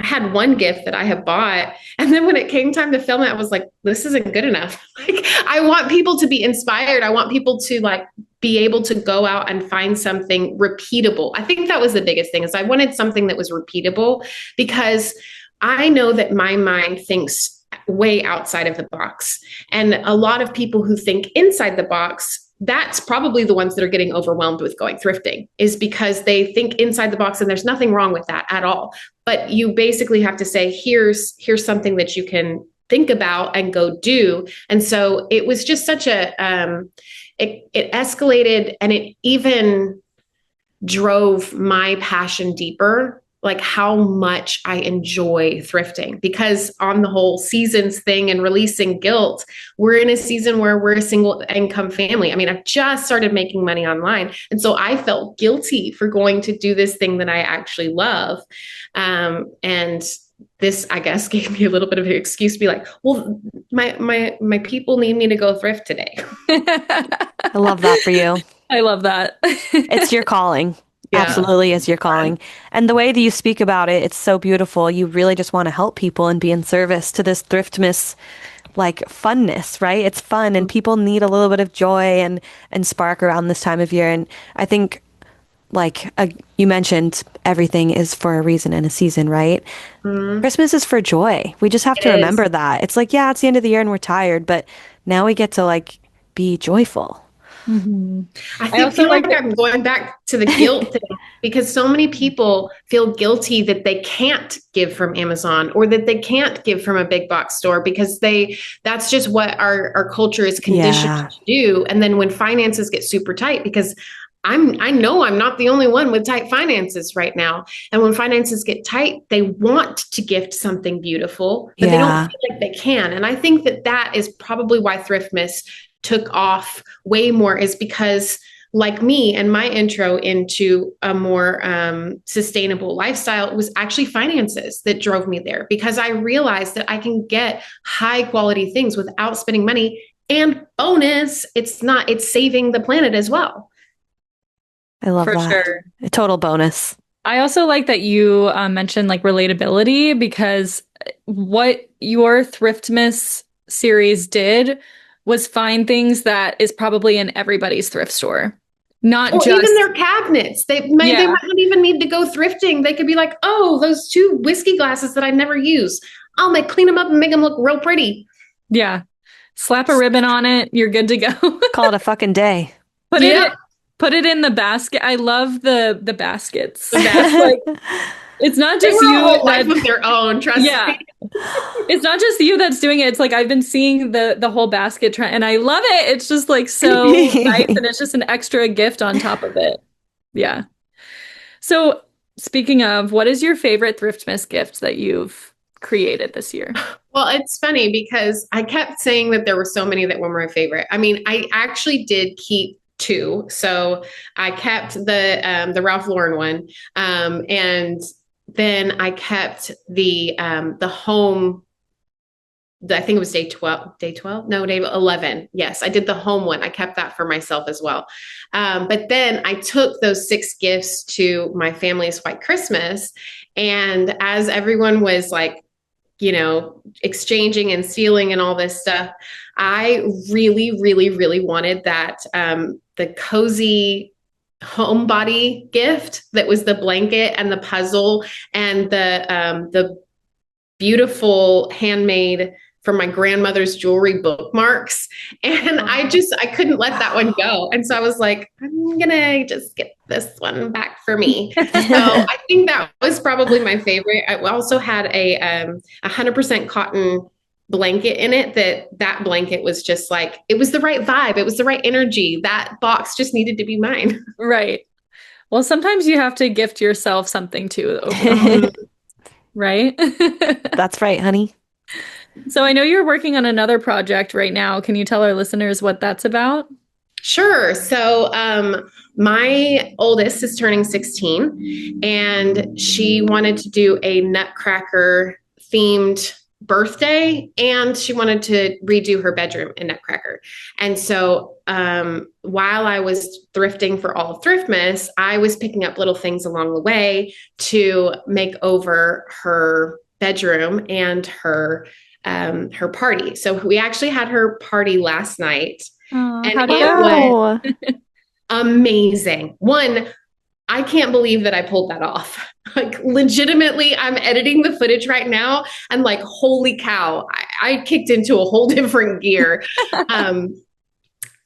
had one gift that I had bought, and then when it came time to film it, I was like, this isn't good enough. Like, I want people to be inspired. I want people to like be able to go out and find something repeatable. I think that was the biggest thing, is I wanted something that was repeatable, because I know that my mind thinks way outside of the box. And a lot of people who think inside the box, that's probably the ones that are getting overwhelmed with going thrifting, is because they think inside the box, and there's nothing wrong with that at all. But you basically have to say, here's something that you can think about and go do. And so it was just such a, it escalated, and it even drove my passion deeper, like how much I enjoy thrifting, because on the whole seasons thing and releasing guilt, we're in a season where we're a single income family. I mean, I've just started making money online. And so I felt guilty for going to do this thing that I actually love. And this, I guess, gave me a little bit of an excuse to be like, well, my people need me to go thrift today. I love that for you. I love that. It's your calling. Yeah. Absolutely is your calling. And the way that you speak about it, it's so beautiful. You really just want to help people and be in service to this Thriftmas like funness, right? It's fun, and people need a little bit of joy and spark around this time of year. And I think like you mentioned, everything is for a reason and a season, right? Christmas is for joy. We just have to remember that. It's like, yeah, it's the end of the year and we're tired, but now we get to like be joyful. I feel like I'm going back to the guilt thing, because so many people feel guilty that they can't give from Amazon, or that they can't give from a big box store, because that's just what our culture is conditioned to do. And then when finances get super tight, because I know I'm not the only one with tight finances right now. And when finances get tight, they want to gift something beautiful, but they don't feel like they can. And I think that is probably why Thriftmas took off way more, is because, like me and my intro into a more sustainable lifestyle, it was actually finances that drove me there, because I realized that I can get high quality things without spending money. And bonus, it's saving the planet as well. I love For that. sure. A total bonus. I also like that you mentioned like relatability, because what your Thriftmas series did was find things that is probably in everybody's thrift store. Not just even their cabinets. They might not even need to go thrifting. They could be like, oh, those 2 whiskey glasses that I never use, I'll clean them up and make them look real pretty. Yeah. Slap a ribbon on it. You're good to go. Call it a fucking day. Put it in the basket. I love the baskets. It's not just you. A life of their own. Trust me. It's not just you that's doing it. It's like I've been seeing the whole basket trend, and I love it. It's just like so nice, and it's just an extra gift on top of it. Yeah. So speaking of, what is your favorite Thriftmas gift that you've created this year? Well, it's funny because I kept saying that there were so many that were my favorite. I mean, I actually did keep 2. So I kept the Ralph Lauren one, and then I kept the home. I think it was day 12. No, day 11. Yes, I did the home one. I kept that for myself as well. But then I took those 6 gifts to my family's white Christmas, and as everyone was like, exchanging and stealing and all this stuff, I really, really, really wanted that the cozy homebody gift that was the blanket and the puzzle and the beautiful handmade from my grandmother's jewelry bookmarks. And I couldn't let that one go. And so I was like, I'm going to just get this one back for me. So I think that was probably my favorite. I also had a 100% cotton blanket in it. That blanket was just like, it was the right vibe. It was the right energy. That box just needed to be mine. Right. Well, sometimes you have to gift yourself something too, right? That's right, honey. So I know you're working on another project right now. Can you tell our listeners what that's about? Sure. So my oldest is turning 16, and she wanted to do a Nutcracker themed birthday, and she wanted to redo her bedroom in Nutcracker. And so while I was thrifting for all of Thriftmas, I was picking up little things along the way to make over her bedroom and her party. So we actually had her party last night, and it was amazing. One, I can't believe that I pulled that off. Like legitimately, I'm editing the footage right now and like, holy cow, I kicked into a whole different gear.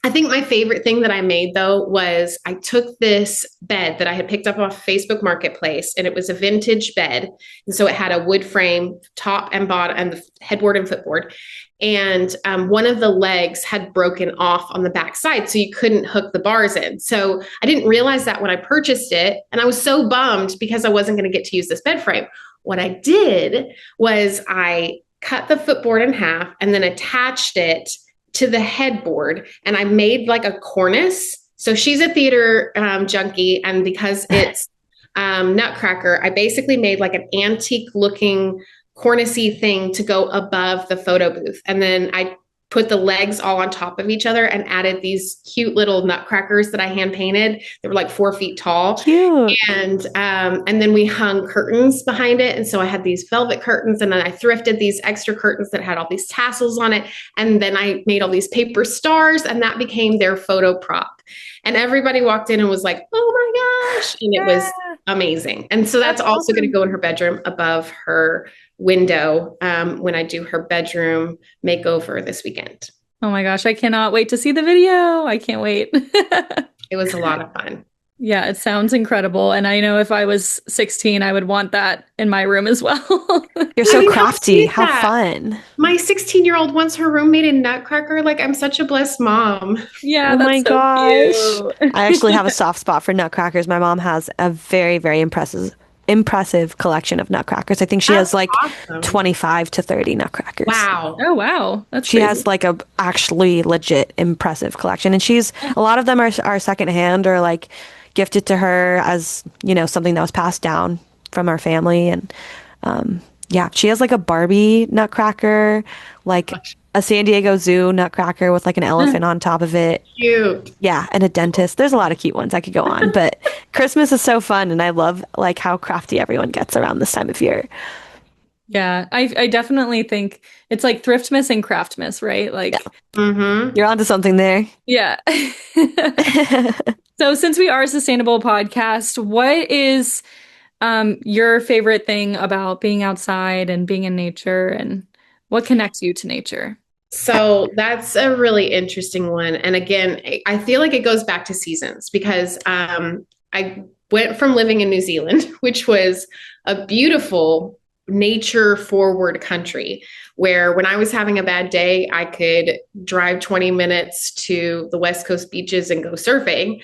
I think my favorite thing that I made though was I took this bed that I had picked up off Facebook Marketplace, and it was a vintage bed. And so it had a wood frame, top and bottom, and the headboard and footboard. And one of the legs had broken off on the back side, so you couldn't hook the bars in. So I didn't realize that when I purchased it, and I was so bummed because I wasn't going to get to use this bed frame. What I did was I cut the footboard in half and then attached it to the headboard, and I made like a cornice. So she's a theater junkie, and because it's Nutcracker, I basically made like an antique looking cornicey thing to go above the photo booth. And then I put the legs all on top of each other and added these cute little nutcrackers that I hand painted. They were like 4 feet tall. Cute. And then we hung curtains behind it. And so I had these velvet curtains, and then I thrifted these extra curtains that had all these tassels on it. And then I made all these paper stars, and that became their photo prop. And everybody walked in and was like, oh my gosh. And it was amazing. And so that's also awesome. going to go in her bedroom above her window when I do her bedroom makeover this weekend. Oh my gosh, I cannot wait to see the video. I can't wait. It was a lot of fun. Yeah, it sounds incredible. And I know if I was 16, I would want that in my room as well. You're so crafty. How that. fun. My 16-year-old wants her room made in Nutcracker. Like, I'm such a blessed mom. Yeah, Oh that's my so gosh. cute. I actually have a soft spot for nutcrackers. My mom has a very, very impressive collection of nutcrackers. I think she has like awesome. 25 to 30 nutcrackers. Wow. Oh, wow. That's She crazy. has like a actually legit impressive collection. And a lot of them are secondhand or like gifted to her as, something that was passed down from our family. And yeah, she has like a Barbie nutcracker, like a San Diego Zoo nutcracker with like an elephant on top of it. Cute. Yeah, and a dentist. There's a lot of cute ones I could go on, but Christmas is so fun, and I love like how crafty everyone gets around this time of year. Yeah, I definitely think it's like Thriftmas and Craftmas, right? Like, Mm-hmm. You're onto something there. yeah. So since we are a sustainable podcast, what is your favorite thing about being outside and being in nature, and what connects you to nature? So that's a really interesting one. And again, I feel like it goes back to seasons because I went from living in New Zealand, which was a beautiful nature forward country where when I was having a bad day, I could drive 20 minutes to the West Coast beaches and go surfing.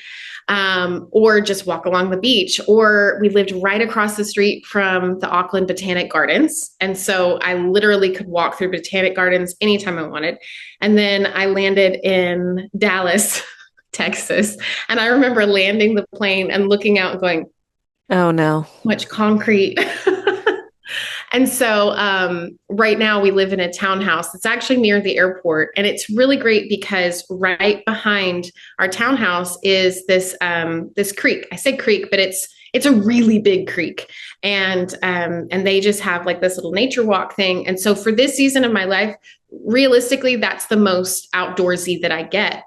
Or just walk along the beach, or we lived right across the street from the Auckland Botanic Gardens. And so I literally could walk through Botanic Gardens anytime I wanted. And then I landed in Dallas, Texas. And I remember landing the plane and looking out and going, Oh no. much concrete. And so right now we live in a townhouse that's actually near the airport. And it's really great because right behind our townhouse is this this creek. I say creek, but it's a really big creek. And they just have like this little nature walk thing. And so for this season of my life, realistically, that's the most outdoorsy that I get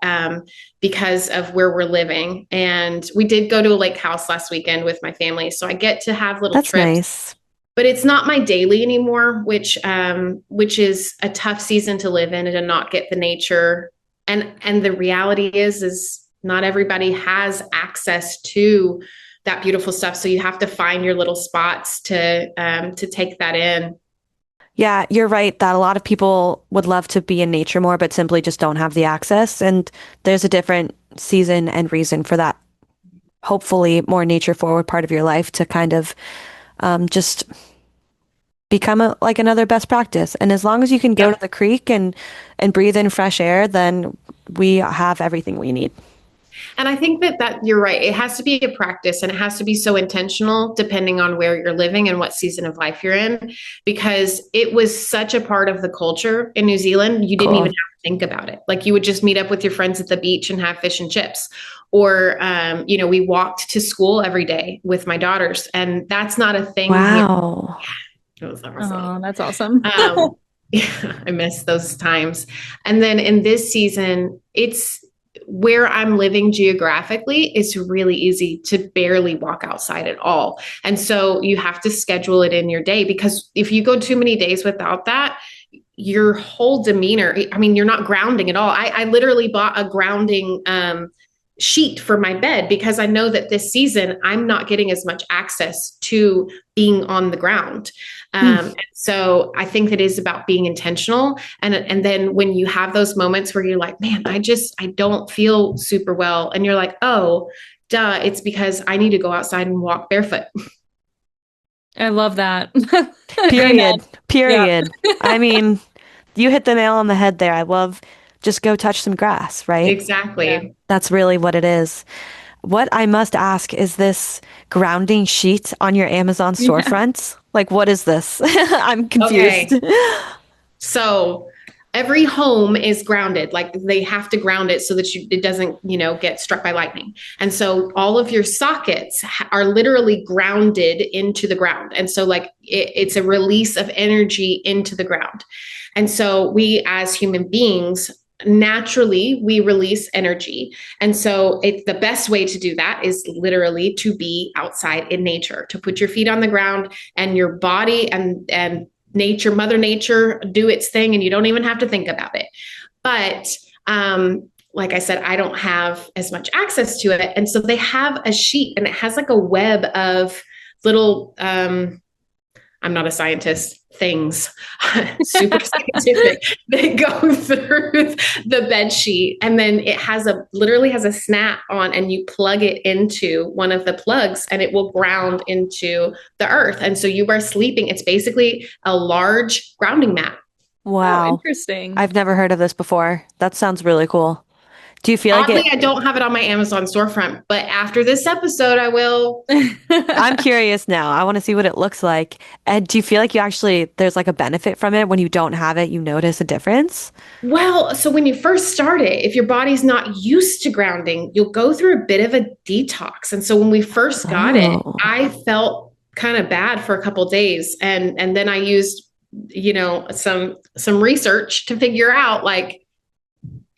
because of where we're living. And we did go to a lake house last weekend with my family. So I get to have little That's trips. nice. But it's not my daily anymore, which is a tough season to live in and to not get the nature. And the reality is not everybody has access to that beautiful stuff. So you have to find your little spots to take that in. Yeah, you're right that a lot of people would love to be in nature more, but simply just don't have the access. And there's a different season and reason for that, hopefully more nature forward part of your life to kind of just become like another best practice. And as long as you can go to the creek and breathe in fresh air, then we have everything we need. And I think that you're right. It has to be a practice, and it has to be so intentional depending on where you're living and what season of life you're in, because it was such a part of the culture in New Zealand. You didn't even have to think about it. Like you would just meet up with your friends at the beach and have fish and chips. Or, we walked to school every day with my daughters, and that's not a thing. Wow. It was awesome. Oh, that's awesome. Yeah, I miss those times. And then in this season, it's where I'm living geographically, it's really easy to barely walk outside at all. And so you have to schedule it in your day, because if you go too many days without that, your whole demeanor, I mean, you're not grounding at all. I literally bought a grounding sheet for my bed because I know that this season I'm not getting as much access to being on the ground. And so I think that is about being intentional. And then when you have those moments where you're like, man, I don't feel super well. And you're like, oh, duh, it's because I need to go outside and walk barefoot. I love that. Period. Period. Yeah. I mean, you hit the nail on the head there. I love just go touch some grass, right? Exactly. Yeah. That's really what it is. What I must ask is this grounding sheet on your Amazon storefronts? Like, what is this? I'm confused. Okay. So every home is grounded. Like they have to ground it so that it doesn't, get struck by lightning. And so all of your sockets are literally grounded into the ground. And so like it's a release of energy into the ground. And so we as human beings, naturally we release energy. And so it's the best way to do that is literally to be outside in nature, to put your feet on the ground and your body and nature, Mother Nature do its thing, and you don't even have to think about it. But like I said, I don't have as much access to it. And so they have a sheet and it has like a web of little, I'm not a scientist, things super scientific that go through the bed sheet. And then it literally has a snap on, and you plug it into one of the plugs and it will ground into the earth. And so you are sleeping. It's basically a large grounding mat. Wow. Oh, interesting. I've never heard of this before. That sounds really cool. Do you feel Oddly, like I don't have it on my Amazon storefront, but after this episode, I will. I'm curious now. I want to see what it looks like. And do you feel like there's like a benefit from it when you don't have it, you notice a difference? Well, so when you first start it, if your body's not used to grounding, you'll go through a bit of a detox. And so when we first got it, I felt kind of bad for a couple of days. And then I used, some research to figure out like,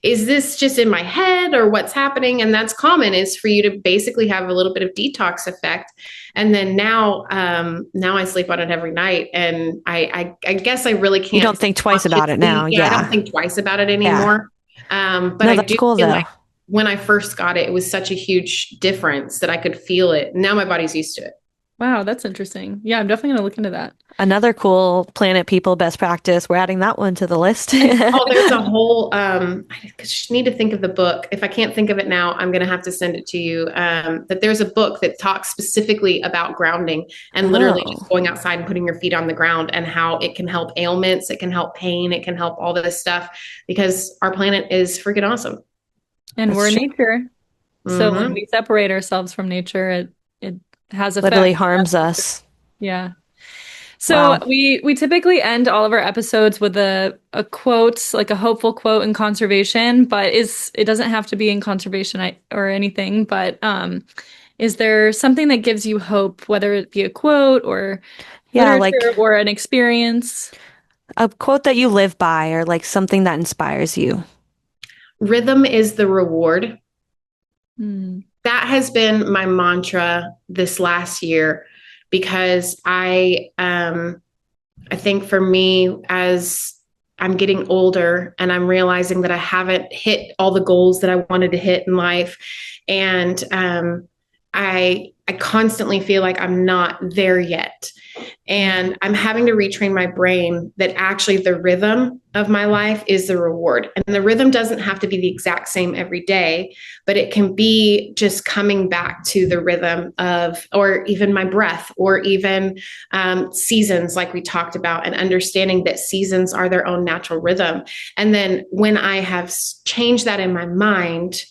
is this just in my head or what's happening? And that's common, is for you to basically have a little bit of detox effect. And then now I sleep on it every night. And I guess I really can't. You don't think twice about it now. Yeah. I don't think twice about it anymore. But no, I that's do cool feel though. like when I first got it, it was such a huge difference that I could feel it. Now my body's used to it. Wow, that's interesting. Yeah, I'm definitely going to look into that. Another cool Planet People best practice. We're adding that one to the list. Oh, there's a whole, I just need to think of the book. If I can't think of it now, I'm going to have to send it to you. That there's a book that talks specifically about grounding and literally just going outside and putting your feet on the ground and how it can help ailments. It can help pain. It can help all this stuff because our planet is freaking awesome. And we're nature. So when we separate ourselves from nature, it has effect. Literally harms us. Yeah. So we typically end all of our episodes with a quote, like a hopeful quote in conservation, but it doesn't have to be in conservation or anything, but is there something that gives you hope, whether it be a quote or literature or an experience? A quote that you live by or like something that inspires you. Rhythm is the reward. That has been my mantra this last year, because I think for me, as I'm getting older and I'm realizing that I haven't hit all the goals that I wanted to hit in life. And I constantly feel like I'm not there yet. And I'm having to retrain my brain that actually the rhythm of my life is the reward. And the rhythm doesn't have to be the exact same every day, but it can be just coming back to the rhythm of, or even my breath, or even seasons like we talked about, and understanding that seasons are their own natural rhythm. And then when I have changed that in my mind,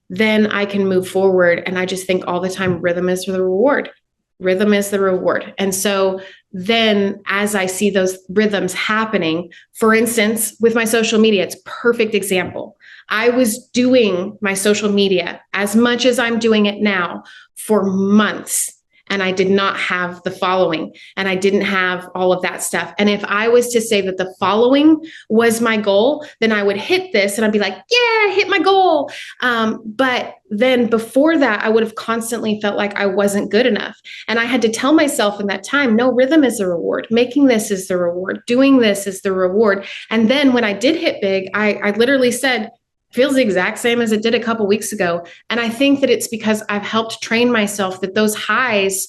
then I can move forward. And I just think all the time, rhythm is the reward. Rhythm is the reward. And so then as I see those rhythms happening, for instance, with my social media, it's a perfect example. I was doing my social media as much as I'm doing it now for months. and I did not have the following, and I didn't have all of that stuff. And if I was to say that the following was my goal, then I would hit this and I'd be like, yeah, hit my goal. But then before that, I would have constantly felt like I wasn't good enough. And I had to tell myself in that time, no, rhythm is the reward. Making this is the reward. Doing this is the reward. And then when I did hit big, I literally said, feels the exact same as it did a couple weeks ago. And I think that it's because I've helped train myself that those highs,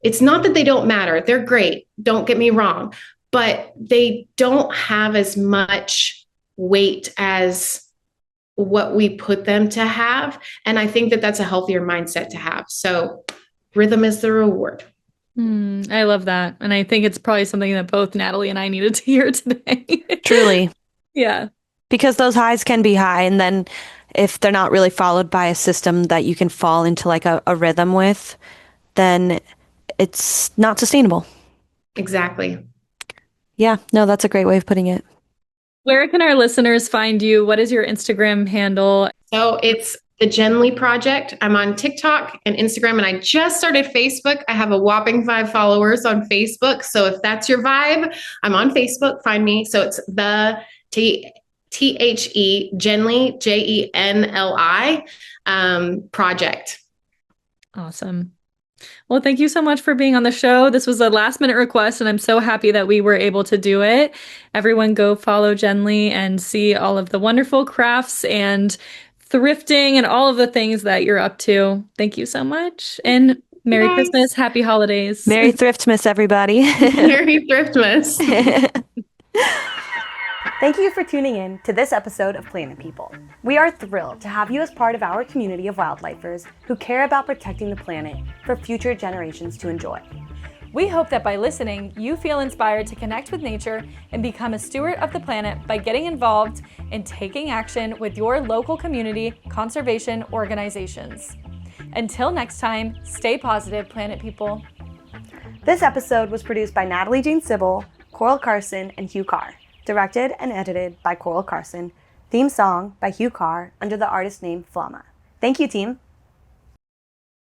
it's not that they don't matter. They're great. Don't get me wrong, but they don't have as much weight as what we put them to have. And I think that that's a healthier mindset to have. So rhythm is the reward. I love that. And I think it's probably something that both Natalie and I needed to hear today. Truly. Yeah. Because those highs can be high. And then if they're not really followed by a system that you can fall into like a rhythm with, then it's not sustainable. Exactly. Yeah, no, that's a great way of putting it. Where can our listeners find you? What is your Instagram handle? So it's the Jenli Project. I'm on TikTok and Instagram, and I just started Facebook. I have a whopping 5 followers on Facebook. So if that's your vibe, I'm on Facebook. Find me. So it's the Jenli, Jenli, project. Awesome. Well, thank you so much for being on the show. This was a last minute request, and I'm so happy that we were able to do it. Everyone go follow Jenli and see all of the wonderful crafts and thrifting and all of the things that you're up to. Thank you so much. And Merry Christmas. Happy holidays. Merry Thriftmas, everybody. Merry Thriftmas. Thank you for tuning in to this episode of Planet People. We are thrilled to have you as part of our community of wildlifers who care about protecting the planet for future generations to enjoy. We hope that by listening, you feel inspired to connect with nature and become a steward of the planet by getting involved and taking action with your local community conservation organizations. Until next time, stay positive, Planet People. This episode was produced by Natalie Jean Sybil, Coral Carson, and Hugh Carr. Directed and edited by Coral Carson. Theme song by Hugh Carr under the artist name Flama. Thank you, team.